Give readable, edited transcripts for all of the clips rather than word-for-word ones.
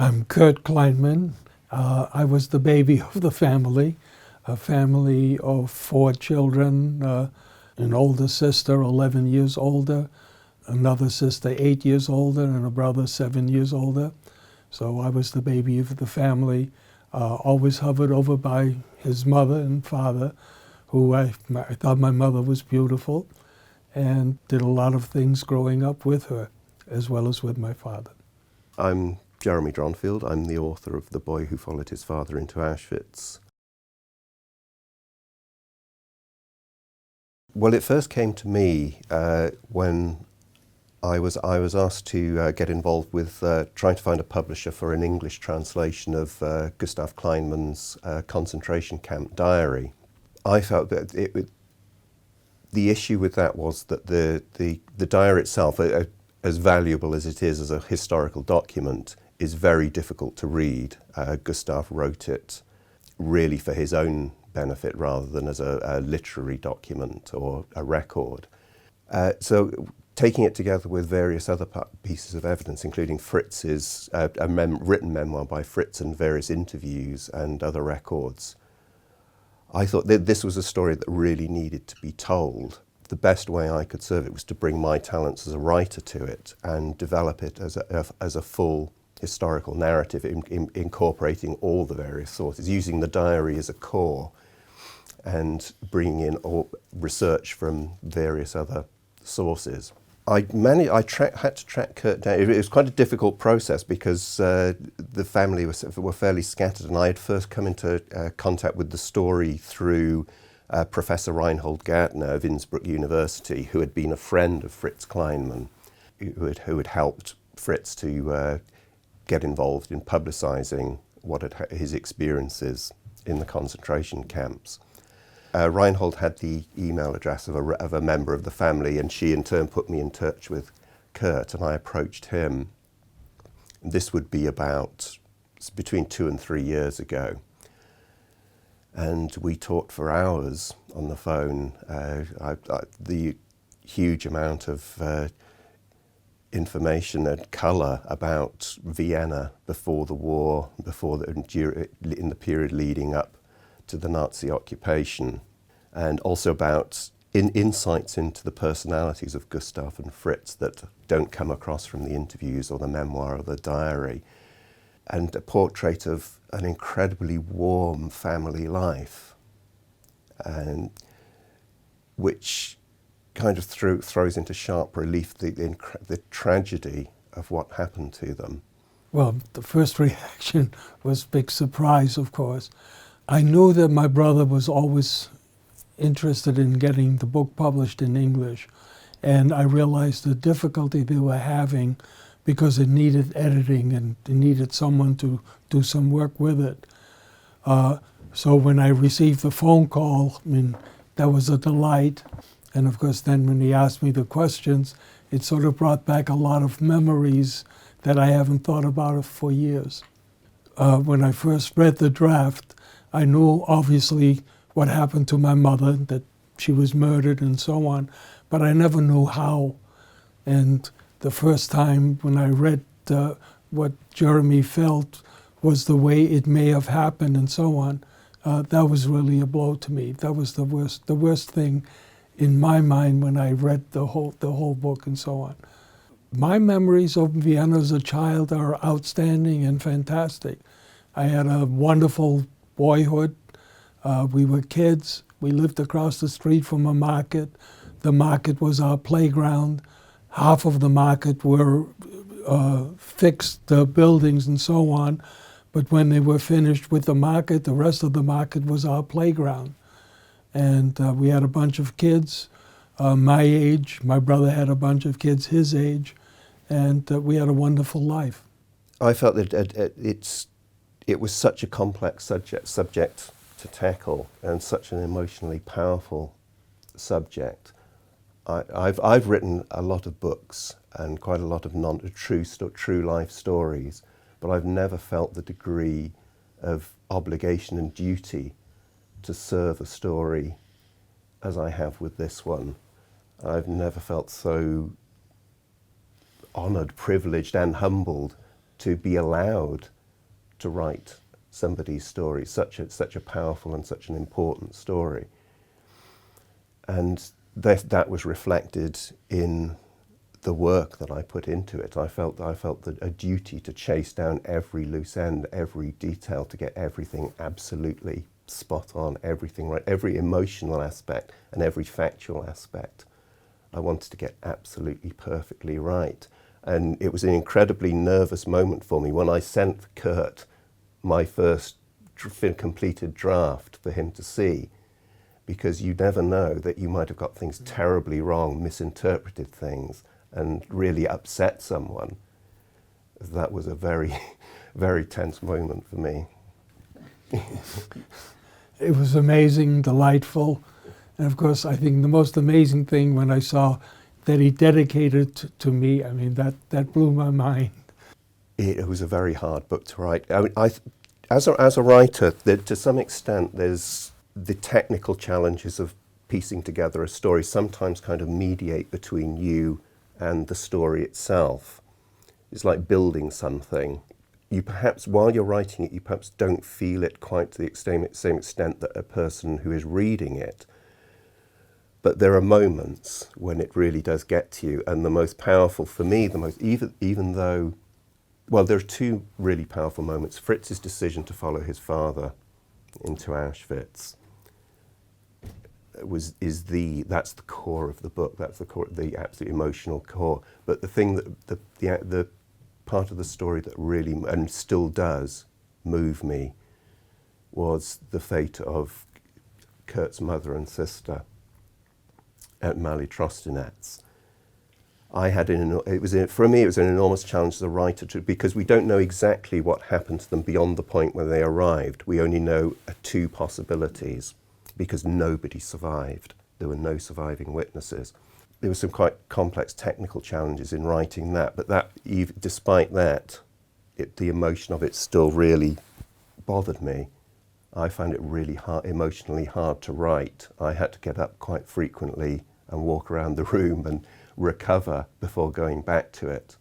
I'm Kurt Kleinman. I was the baby of the family, a family of 4 children, an older sister 11 years older, another sister 8 years older, and a brother 7 years older. So I was the baby of the family, always hovered over by his mother and father, who I thought my mother was beautiful, and did a lot of things growing up with her, as well as with my father. I'm Jeremy Dronfield. I'm the author of The Boy Who Followed His Father into Auschwitz. Well, it first came to me when I was asked to get involved with trying to find a publisher for an English translation of Gustav Kleinman's concentration camp diary. I felt that the issue with that was that the diary itself, as valuable as it is as a historical document, is very difficult to read. Gustav wrote it really for his own benefit rather than as a literary document or a record. So taking it together with various other pieces of evidence, including Fritz's written memoir by Fritz and various interviews and other records, I thought that this was a story that really needed to be told. The best way I could serve it was to bring my talents as a writer to it and develop it as a full historical narrative, incorporating all the various sources, using the diary as a core and bringing in research from various other sources. I had to track Kurt down. It was quite a difficult process because the family were fairly scattered, and I had first come into contact with the story through Professor Reinhold Gärtner of Innsbruck University, who had been a friend of Fritz Kleinman, who had helped Fritz to get involved in publicizing his experiences in the concentration camps. Reinhold had the email address of a member of the family, and she in turn put me in touch with Kurt, and I approached him. This would be about between 2 and 3 years ago. And we talked for hours on the phone. The huge amount of information and colour about Vienna before the war, in the period leading up to the Nazi occupation, and also about insights into the personalities of Gustav and Fritz that don't come across from the interviews or the memoir or the diary, and a portrait of an incredibly warm family life, and which kind of throws into sharp relief the tragedy of what happened to them. Well, the first reaction was big surprise, of course. I knew that my brother was always interested in getting the book published in English, and I realized the difficulty they were having because it needed editing and it needed someone to do some work with it. So when I received the phone call, I mean, that was a delight. And of course, then when he asked me the questions, it sort of brought back a lot of memories that I haven't thought about for years. When I first read the draft, I knew obviously what happened to my mother, that she was murdered and so on, but I never knew how. And the first time when I read what Jeremy felt was the way it may have happened and so on, that was really a blow to me. That was the worst thing in my mind when I read the whole book and so on. My memories of Vienna as a child are outstanding and fantastic. I had a wonderful boyhood. We were kids. We lived across the street from a market. The market was our playground. Half of the market were fixed buildings and so on. But when they were finished with the market, the rest of the market was our playground. And we had a bunch of kids my age. My brother had a bunch of kids his age. And we had a wonderful life. I felt that it was such a complex subject to tackle, and such an emotionally powerful subject. I've written a lot of books and quite a lot of true life stories, but I've never felt the degree of obligation and duty to serve a story as I have with this one. I've never felt so honoured, privileged and humbled to be allowed to write somebody's story, such a powerful and such an important story. And that was reflected in the work that I put into it. I felt that a duty to chase down every loose end, every detail, to get everything absolutely spot on, everything right, every emotional aspect and every factual aspect. I wanted to get absolutely perfectly right. And it was an incredibly nervous moment for me when I sent Kurt my first completed draft for him to see, because you never know that you might have got things terribly wrong, misinterpreted things, and really upset someone. That was a very, very tense moment for me. It was amazing, delightful, and of course I think the most amazing thing when I saw that he dedicated to me, I mean, that blew my mind. It was a very hard book to write. I mean, as a writer, to some extent, there's the technical challenges of piecing together a story sometimes kind of mediate between you and the story itself. It's like building something. You perhaps, while you're writing it, you perhaps don't feel it quite to the same extent that a person who is reading it. But there are moments when it really does get to you, and the most powerful for me, even though, well, there are two really powerful moments. Fritz's decision to follow his father into Auschwitz that's the core of the book. That's the core, the absolute emotional core. But the thing that the part of the story that really and still does move me was the fate of Kurt's mother and sister at Mali Trostinets. For me, it was an enormous challenge as a writer because we don't know exactly what happened to them beyond the point where they arrived. We only know two possibilities because nobody survived. There were no surviving witnesses. There were some quite complex technical challenges in writing that, but despite that, the emotion of it still really bothered me. I found it really emotionally hard to write. I had to get up quite frequently and walk around the room and recover before going back to it.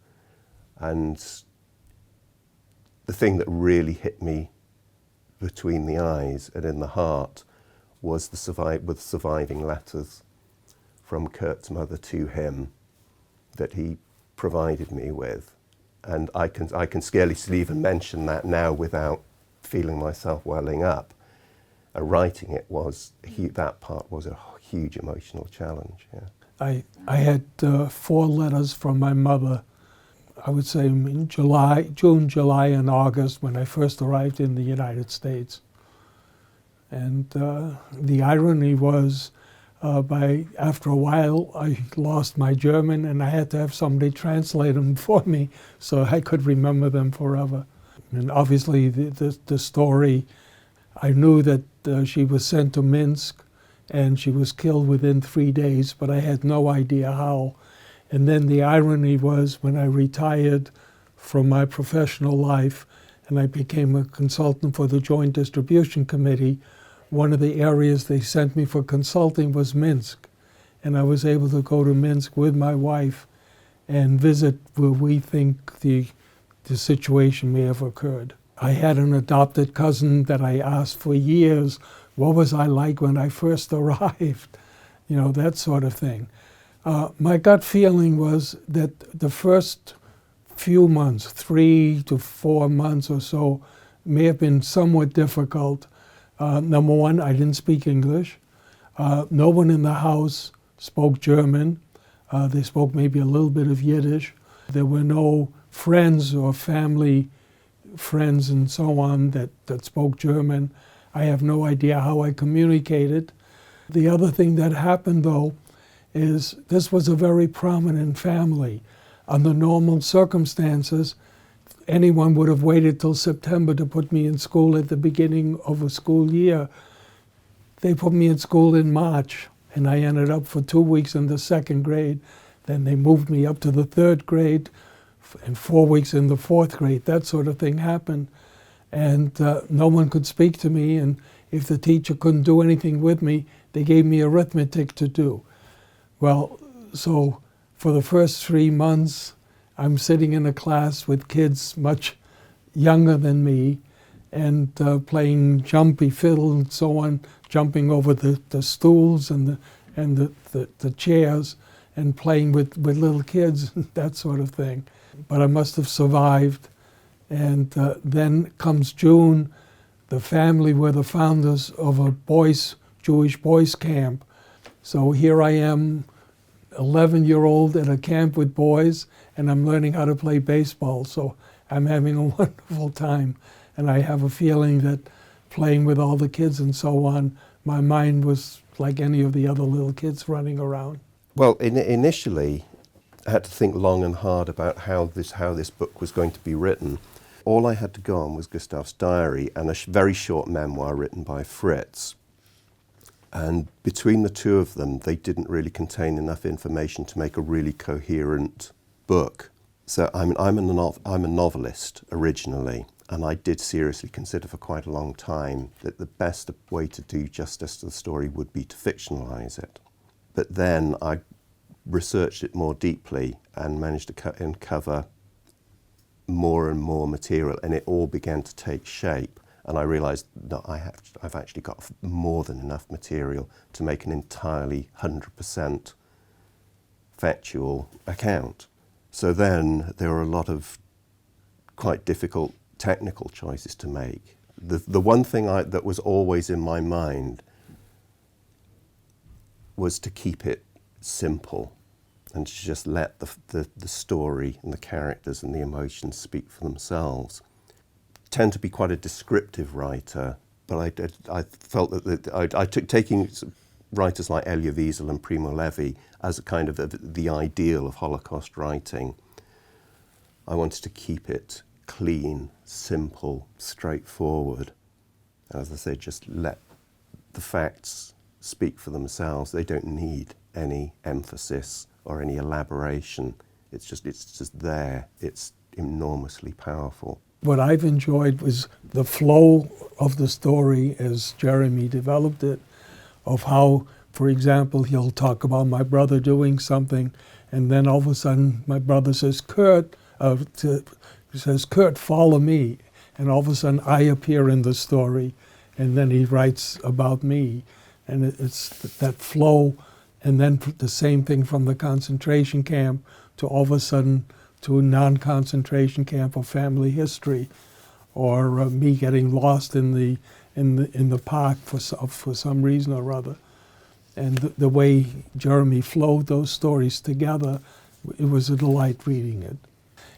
And the thing that really hit me between the eyes and in the heart was the surviving letters from Kurt's mother to him that he provided me with. And I can scarcely even mention that now without feeling myself welling up. Writing it that part was a huge emotional challenge. Yeah. I had 4 letters from my mother, I would say in June, July, and August when I first arrived in the United States. And the irony was, after a while, I lost my German and I had to have somebody translate them for me so I could remember them forever. And obviously the story, I knew that she was sent to Minsk and she was killed within 3 days, but I had no idea how. And then the irony was when I retired from my professional life and I became a consultant for the Joint Distribution Committee, one of the areas they sent me for consulting was Minsk. And I was able to go to Minsk with my wife and visit where we think the situation may have occurred. I had an adopted cousin that I asked for years, what was I like when I first arrived? You know, that sort of thing. My gut feeling was that the first few months, 3 to 4 months or so, may have been somewhat difficult. Number one, I didn't speak English. No one in the house spoke German. They spoke maybe a little bit of Yiddish. There were no friends or family friends and so on that spoke German. I have no idea how I communicated. The other thing that happened, though, is this was a very prominent family. Under normal circumstances, anyone would have waited till September to put me in school at the beginning of a school year. They put me in school in March, and I ended up for 2 weeks in the 2nd grade. Then they moved me up to the 3rd grade, and 4 weeks in the 4th grade. That sort of thing happened. And no one could speak to me, and if the teacher couldn't do anything with me, they gave me arithmetic to do. Well, so for the first 3 months, I'm sitting in a class with kids much younger than me and playing jumpy fiddle and so on, jumping over the stools and the chairs and playing with little kids, that sort of thing. But I must have survived. And then comes June. The family were the founders of a Jewish boys camp. So here I am, 11-year-old at a camp with boys, and I'm learning how to play baseball. So I'm having a wonderful time. And I have a feeling that playing with all the kids and so on, my mind was like any of the other little kids running around. Well, initially, I had to think long and hard about how this book was going to be written. All I had to go on was Gustav's diary and a very short memoir written by Fritz. And between the two of them, they didn't really contain enough information to make a really coherent book. So I'm a novelist originally, and I did seriously consider for quite a long time that the best way to do justice to the story would be to fictionalize it. But then I researched it more deeply and managed to uncover more and more material, and it all began to take shape. And I realized that I've actually got more than enough material to make an entirely 100% factual account. So then there were a lot of quite difficult technical choices to make. The one thing that was always in my mind was to keep it simple and to just let the story and the characters and the emotions speak for themselves. I tend to be quite a descriptive writer, but I felt that I took taking writers like Elia Wiesel and Primo Levi as a kind of the ideal of Holocaust writing. I wanted to keep it clean, simple, straightforward. As I say, just let the facts speak for themselves. They don't need any emphasis or any elaboration. It's just there. It's enormously powerful. What I've enjoyed was the flow of the story as Jeremy developed it, of how, for example, he'll talk about my brother doing something, and then all of a sudden my brother says, Kurt, follow me. And all of a sudden I appear in the story, and then he writes about me. And it's that flow, and then the same thing from the concentration camp to all of a sudden to a non-concentration camp of family history, or me getting lost in the park for some reason or other. And the way Jeremy flowed those stories together, it was a delight reading it.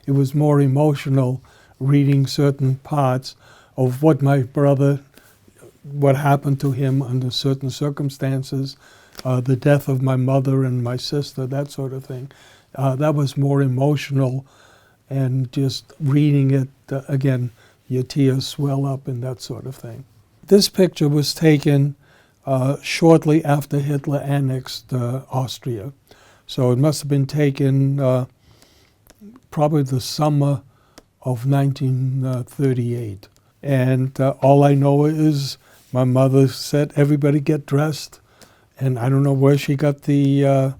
It was more emotional reading certain parts of what my brother, what happened to him under certain circumstances, the death of my mother and my sister, that sort of thing. That was more emotional, and just reading it, again, your tears swell up and that sort of thing. This picture was taken shortly after Hitler annexed Austria. So it must have been taken probably the summer of 1938. And all I know is my mother said, everybody get dressed. And I don't know where she got the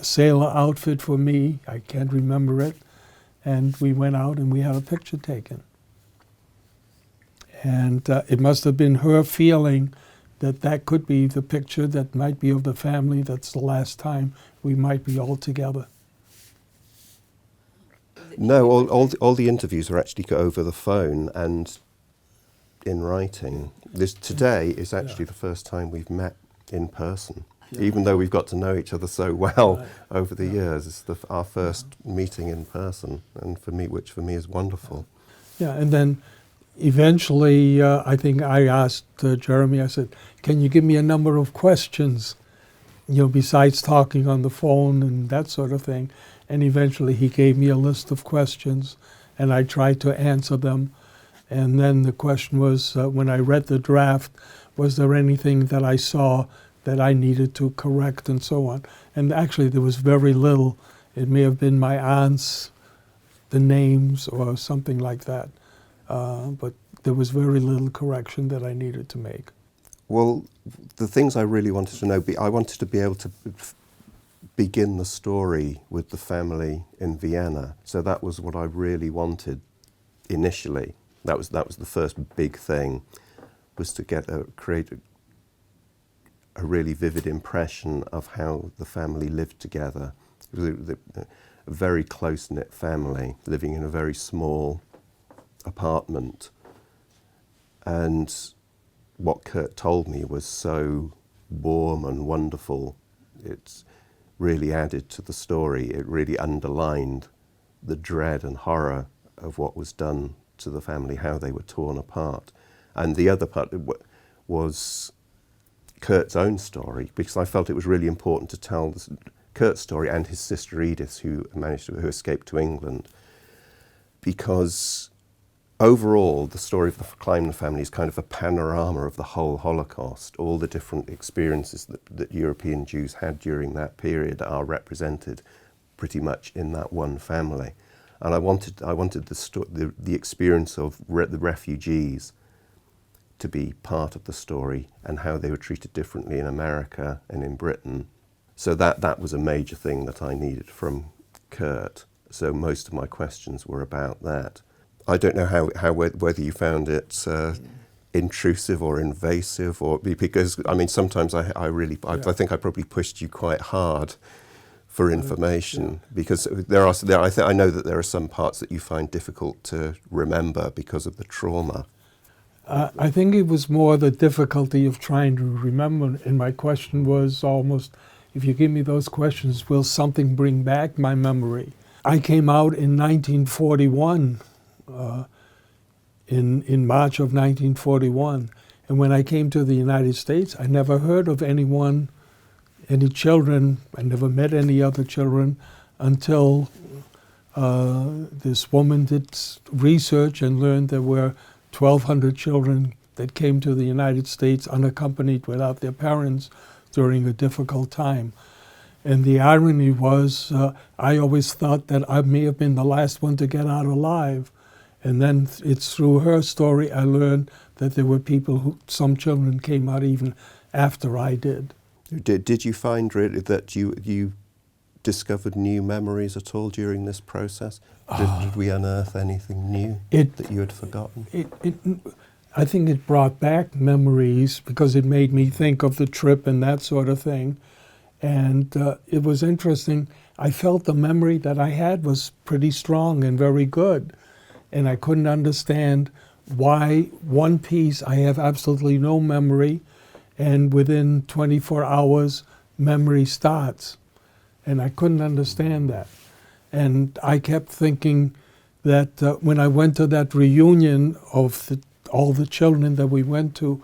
sailor outfit for me. I can't remember it. And we went out and we had a picture taken. And it must have been her feeling that could be the picture that might be of the family. That's the last time we might be all together. No, all the interviews were actually over the phone and in writing. Today is actually the first time we've met in person. Even though we've got to know each other so well over the years, it's our first meeting in person, and which for me is wonderful. Yeah, and then eventually, I think I asked Jeremy, I said, can you give me a number of questions, besides talking on the phone and that sort of thing? And eventually he gave me a list of questions, and I tried to answer them. And then the question was, when I read the draft, was there anything that I saw that I needed to correct and so on? And actually there was very little. It may have been my aunts, the names or something like that. But there was very little correction that I needed to make. Well, the things I really wanted to know, I wanted to be able to begin the story with the family in Vienna. So that was what I really wanted initially. That was the first big thing, was to create a really vivid impression of how the family lived together. It was a very close-knit family living in a very small apartment. And what Kurt told me was so warm and wonderful. It's really added to the story. It really underlined the dread and horror of what was done to the family, how they were torn apart. And the other part was Kurt's own story, because I felt it was really important to tell Kurt's story and his sister Edith, who escaped to England, because overall the story of the Kleinman family is kind of a panorama of the whole Holocaust. All the different experiences that European Jews had during that period are represented pretty much in that one family. And I wanted the experience of the refugees to be part of the story, and how they were treated differently in America and in Britain. So that was a major thing that I needed from Kurt. So most of my questions were about that. I don't know whether you found it intrusive or invasive, or because I mean sometimes I think I probably pushed you quite hard for information, because I know that there are some parts that you find difficult to remember because of the trauma. I think it was more the difficulty of trying to remember, and my question was almost, if you give me those questions, will something bring back my memory? I came out in 1941, in March of 1941, and when I came to the United States, I never heard of anyone, any children, I never met any other children until this woman did research and learned there were 1,200 children that came to the United States unaccompanied without their parents during a difficult time. And the irony was, I always thought that I may have been the last one to get out alive. And then it's through her story I learned that there were people some children came out even after I did. Did you find really that you discovered new memories at all during this process? Did we unearth anything new that you had forgotten? I think it brought back memories because it made me think of the trip and that sort of thing. And it was interesting. I felt the memory that I had was pretty strong and very good. And I couldn't understand why one piece I have absolutely no memory, and within 24 hours, memory starts. And I couldn't understand that. And I kept thinking that when I went to that reunion of all the children that we went to,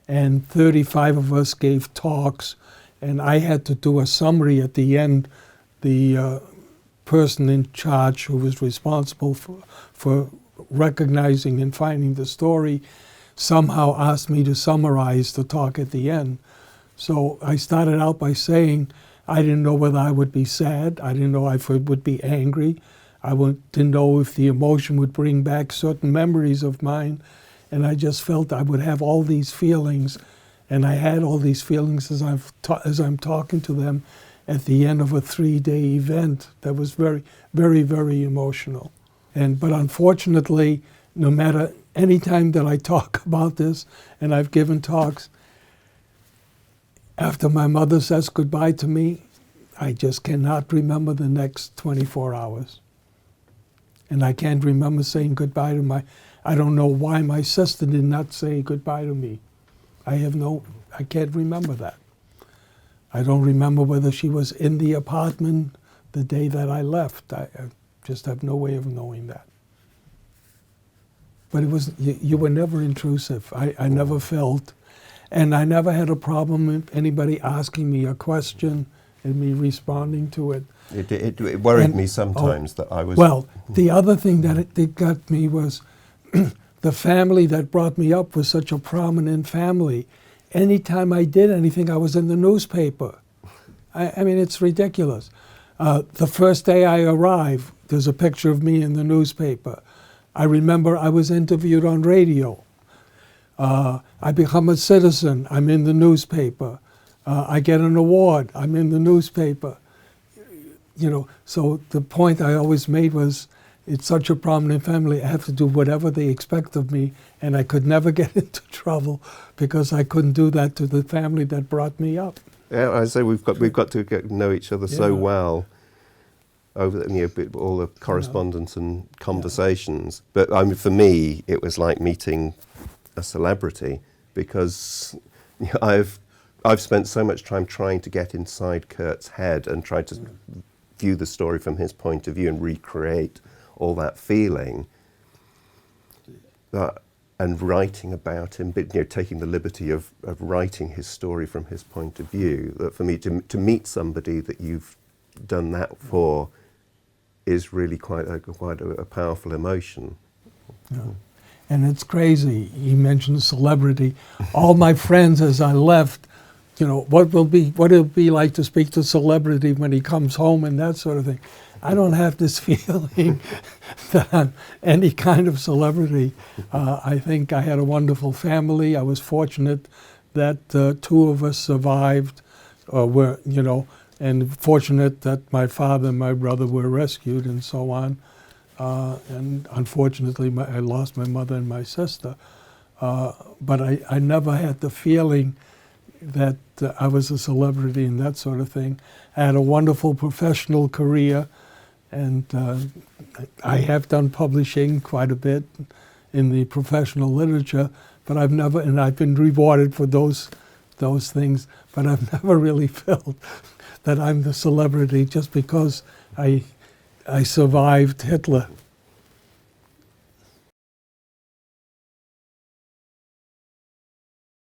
and 35 of us gave talks, and I had to do a summary at the end. The person in charge who was responsible for recognizing and finding the story somehow asked me to summarize the talk at the end. So I started out by saying, I didn't know whether I would be sad. I didn't know if I would be angry. Didn't know if the emotion would bring back certain memories of mine. And I just felt I would have all these feelings. And I had all these feelings as I'm talking to them at the end of a 3-day event that was very, very, very emotional. But unfortunately, no matter any time that I talk about this, and I've given talks, after my mother says goodbye to me, I just cannot remember the next 24 hours. And I can't remember saying goodbye to I don't know why my sister did not say goodbye to me. I can't remember that. I don't remember whether she was in the apartment the day that I left. I just have no way of knowing that. But you were never intrusive. I never felt, and I never had a problem with anybody asking me a question and me responding to it. It worried me sometimes that I was... Well, the other thing that it got me was the family that brought me up was such a prominent family. Anytime I did anything, I was in the newspaper. I mean, it's ridiculous. The first day I arrived, there's a picture of me in the newspaper. I remember I was interviewed on radio. I become a citizen, I'm in the newspaper. I get an award, I'm in the newspaper. you know, so the point I always made was, it's such a prominent family, I have to do whatever they expect of me, and I could never get into trouble because I couldn't do that to the family that brought me up. Yeah, I say we've got to get to know each other so well over all the correspondence and conversations. But I mean, for me, it was like meeting a celebrity because I've spent so much time trying to get inside Kurt's head and try to view the story from his point of view and recreate all that feeling, and writing about him, but taking the liberty of writing his story from his point of view. That for me, to meet somebody that you've done that for is really quite a powerful emotion. Yeah. And it's crazy. He mentioned celebrity. All my friends, as I left, you know, what it'll be like to speak to a celebrity when he comes home and that sort of thing. I don't have this feeling that I'm any kind of celebrity. I think I had a wonderful family. I was fortunate that 2 of us survived, were, you know, and fortunate that my father and my brother were rescued and so on. And unfortunately, I lost my mother and my sister. But I never had the feeling that I was a celebrity and that sort of thing. I had a wonderful professional career, and I have done publishing quite a bit in the professional literature, but I've never, and I've been rewarded for those things, but I've never really felt that I'm the celebrity just because I survived Hitler.